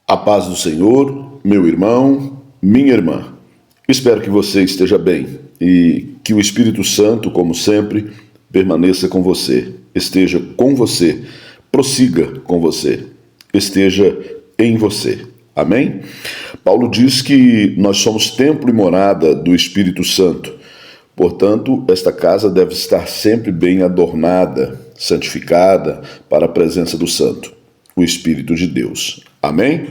A paz do Senhor, meu irmão, minha irmã. Espero que você esteja bem e que o Espírito Santo, como sempre, permaneça com você, esteja com você, prossiga com você, esteja em você. Amém? Paulo diz que nós somos templo e morada do Espírito Santo. Portanto, esta casa deve estar sempre bem adornada, santificada para a presença do Santo, o Espírito de Deus. Amém?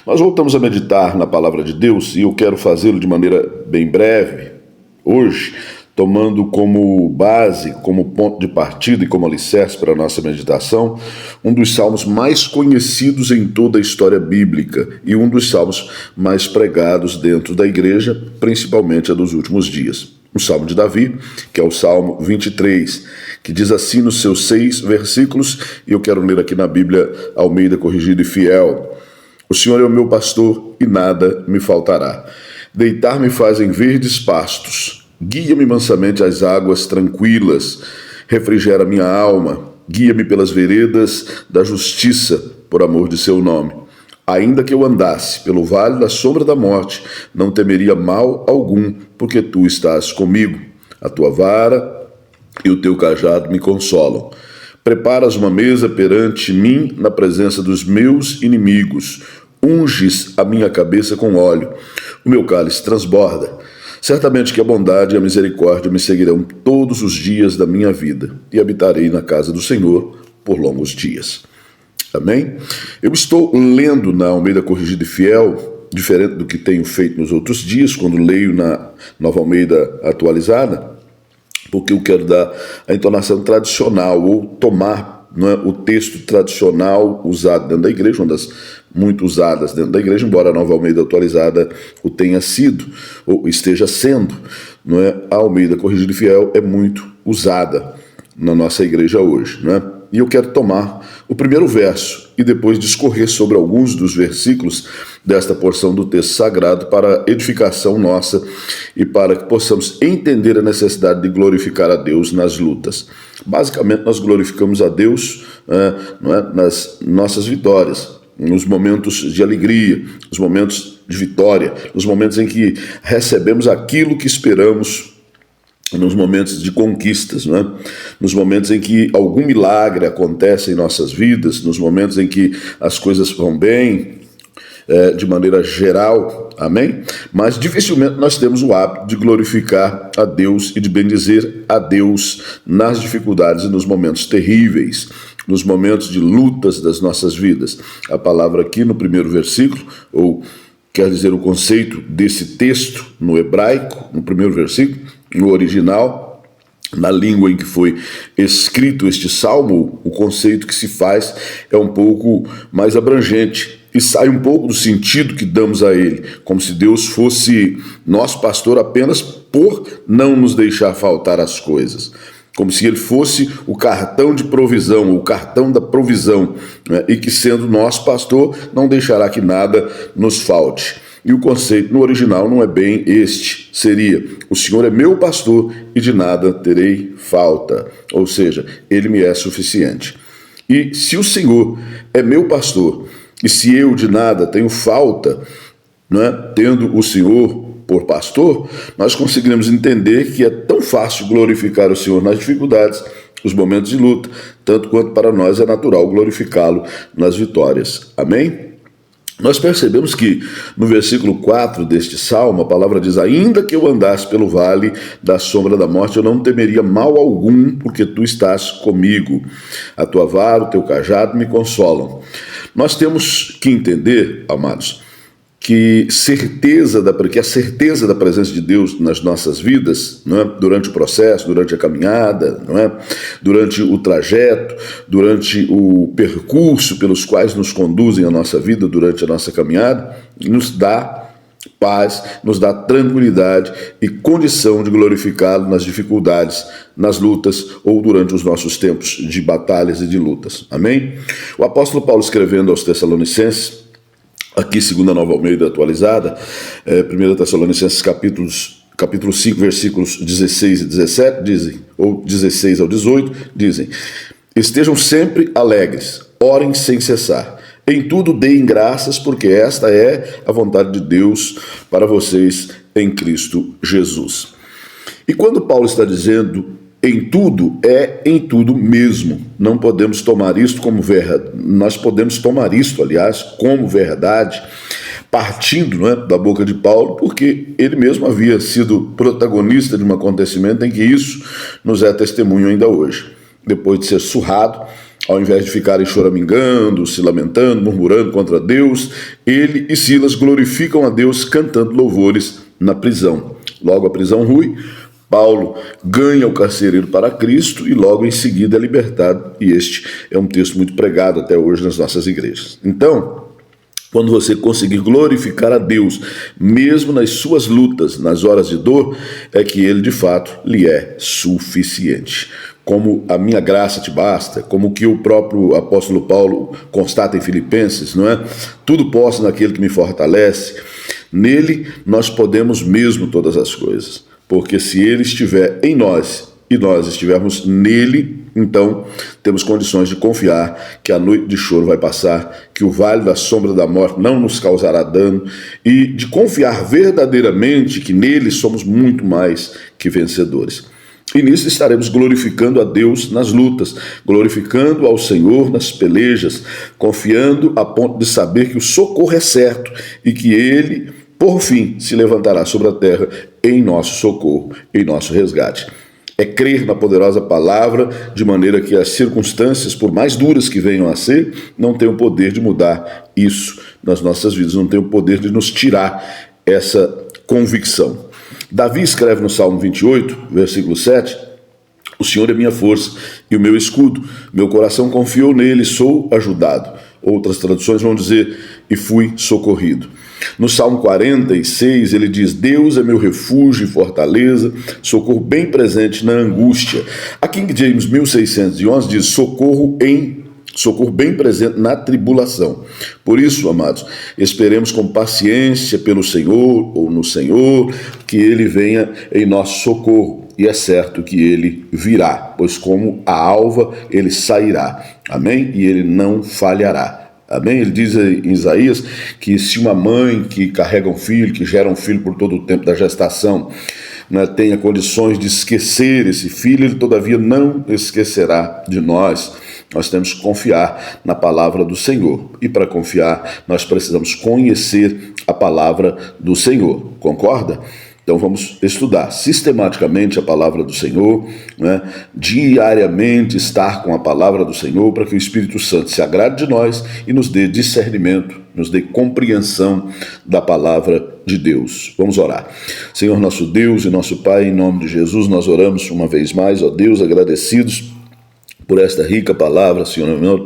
Nós voltamos a meditar na palavra de Deus e eu quero fazê-lo de maneira bem breve, hoje, tomando como base, como ponto de partida e como alicerce para a nossa meditação, um dos salmos mais conhecidos em toda a história bíblica e um dos salmos mais pregados dentro da igreja, principalmente a dos últimos dias. Um salmo de Davi, que é o Salmo 23, que diz assim nos seus 6 versículos, e eu quero ler aqui na Bíblia Almeida Corrigida e Fiel. O Senhor é o meu pastor e nada me faltará. Deitar-me faz em verdes pastos, guia-me mansamente às águas tranquilas, refrigera minha alma, guia-me pelas veredas da justiça, por amor de seu nome. Ainda que eu andasse pelo vale da sombra da morte, não temeria mal algum, porque tu estás comigo. A tua vara e o teu cajado me consolam. Preparas uma mesa perante mim na presença dos meus inimigos. Unges a minha cabeça com óleo. O meu cálice transborda. Certamente que a bondade e a misericórdia me seguirão todos os dias da minha vida, e habitarei na casa do Senhor por longos dias. Amém? Eu estou lendo na Almeida Corrigida e Fiel, diferente do que tenho feito nos outros dias, quando leio na Nova Almeida Atualizada, porque eu quero dar a entonação tradicional, ou tomar o texto tradicional usado dentro da igreja, uma das muito usadas dentro da igreja, embora a Nova Almeida Atualizada o tenha sido, ou esteja sendo. A Almeida Corrigida e Fiel é muito usada na nossa igreja hoje. E eu quero tomar o primeiro verso e depois discorrer sobre alguns dos versículos desta porção do texto sagrado para edificação nossa e para que possamos entender a necessidade de glorificar a Deus nas lutas. Basicamente, nós glorificamos a Deus nas nossas vitórias, nos momentos de alegria, nos momentos de vitória, nos momentos em que recebemos aquilo que esperamos, nos momentos de conquistas, nos momentos em que algum milagre acontece em nossas vidas, nos momentos em que as coisas vão bem, de maneira geral, amém? Mas dificilmente nós temos o hábito de glorificar a Deus e de bendizer a Deus nas dificuldades e nos momentos terríveis, nos momentos de lutas das nossas vidas. A palavra aqui no primeiro versículo, ou quer dizer o conceito desse texto no hebraico, no primeiro versículo, no original, na língua em que foi escrito este salmo, o conceito que se faz é um pouco mais abrangente e sai um pouco do sentido que damos a ele, como se Deus fosse nosso pastor apenas por não nos deixar faltar as coisas. Como se ele fosse o cartão de provisão, o cartão da provisão, e que sendo nosso pastor não deixará que nada nos falte. E o conceito no original não é bem este, seria: o Senhor é meu pastor e de nada terei falta, ou seja, ele me é suficiente. E se o Senhor é meu pastor e se eu de nada tenho falta, tendo o Senhor por pastor, nós conseguiremos entender que é tão fácil glorificar o Senhor nas dificuldades, nos momentos de luta, tanto quanto para nós é natural glorificá-lo nas vitórias. Amém? Nós percebemos que no versículo 4 deste salmo, a palavra diz: ainda que eu andasse pelo vale da sombra da morte, eu não temeria mal algum, porque tu estás comigo. A tua vara, o teu cajado me consolam. Nós temos que entender, amados, que a certeza da presença de Deus nas nossas vidas, durante o processo, durante a caminhada, durante o trajeto, durante o percurso pelos quais nos conduzem a nossa vida, durante a nossa caminhada, nos dá paz, nos dá tranquilidade e condição de glorificá-lo nas dificuldades, nas lutas ou durante os nossos tempos de batalhas e de lutas. Amém? O apóstolo Paulo, escrevendo aos Tessalonicenses, aqui, segundo a Nova Almeida Atualizada, 1 Tessalonicenses capítulo 5, versículos 16 e 17, dizem, ou 16 ao 18, dizem: estejam sempre alegres, orem sem cessar, Em tudo deem graças, porque esta é a vontade de Deus para vocês em Cristo Jesus. E quando Paulo está dizendo em tudo, é em tudo mesmo. Não podemos tomar isto como verdade. Nós podemos tomar isto, aliás, como verdade, partindo, não é, da boca de Paulo, porque ele mesmo havia sido protagonista de um acontecimento em que isso nos é testemunho ainda hoje. Depois de ser surrado, ao invés de ficarem choramingando, se lamentando, murmurando contra Deus, ele e Silas glorificam a Deus cantando louvores na prisão. Logo a prisão rui, Paulo ganha o carcereiro para Cristo e logo em seguida é libertado. E este é um texto muito pregado até hoje nas nossas igrejas. Então, quando você conseguir glorificar a Deus, mesmo nas suas lutas, nas horas de dor, é que Ele de fato lhe é suficiente. Como a minha graça te basta, como que o próprio apóstolo Paulo constata em Filipenses, não é? Tudo posso naquele que me fortalece. Nele nós podemos mesmo todas as coisas, porque se Ele estiver em nós e nós estivermos nele, então temos condições de confiar que a noite de choro vai passar, que o vale da sombra da morte não nos causará dano e de confiar verdadeiramente que nele somos muito mais que vencedores. E nisso estaremos glorificando a Deus nas lutas, glorificando ao Senhor nas pelejas, confiando a ponto de saber que o socorro é certo e que Ele, por fim, se levantará sobre a terra em nosso socorro, em nosso resgate. É crer na poderosa palavra, de maneira que as circunstâncias, por mais duras que venham a ser, não têm o poder de mudar isso nas nossas vidas, não têm o poder de nos tirar essa convicção. Davi escreve no Salmo 28, versículo 7, o Senhor é minha força e o meu escudo, meu coração confiou nele, sou ajudado. Outras traduções vão dizer, e fui socorrido. No Salmo 46, ele diz, Deus é meu refúgio e fortaleza, socorro bem presente na angústia. A King James 1611 diz, socorro bem presente na tribulação. Por isso, amados, esperemos com paciência pelo Senhor, ou no Senhor, que Ele venha em nosso socorro. E é certo que Ele virá, pois como a alva, Ele sairá. Amém? E Ele não falhará. Amém? Ele diz em Isaías que se uma mãe que carrega um filho, que gera um filho por todo o tempo da gestação, né, tenha condições de esquecer esse filho, ele todavia não esquecerá de nós. Nós temos que confiar na palavra do Senhor. E para confiar, nós precisamos conhecer a palavra do Senhor. Concorda? Então vamos estudar sistematicamente a palavra do Senhor, né? Diariamente estar com a palavra do Senhor para que o Espírito Santo se agrade de nós e nos dê discernimento, nos dê compreensão da palavra de Deus. Vamos orar. Senhor nosso Deus e nosso Pai, em nome de Jesus, nós oramos uma vez mais, ó Deus, agradecidos por esta rica palavra, Senhor,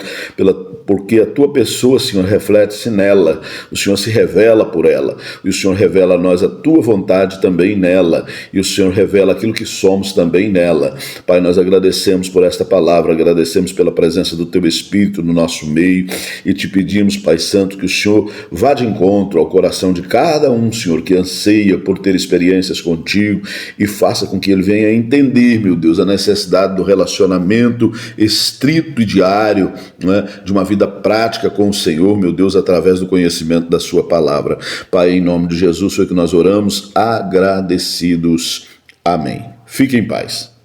porque a tua pessoa, Senhor, reflete-se nela, o Senhor se revela por ela, e o Senhor revela a nós a tua vontade também nela, e o Senhor revela aquilo que somos também nela. Pai, nós agradecemos por esta palavra, agradecemos pela presença do teu Espírito no nosso meio, e te pedimos, Pai Santo, que o Senhor vá de encontro ao coração de cada um, Senhor, que anseia por ter experiências contigo, e faça com que ele venha a entender, meu Deus, a necessidade do relacionamento estrito e diário, né, de uma vida prática com o Senhor, meu Deus, através do conhecimento da sua palavra. Pai, em nome de Jesus, foi que nós oramos agradecidos. Amém. Fique em paz.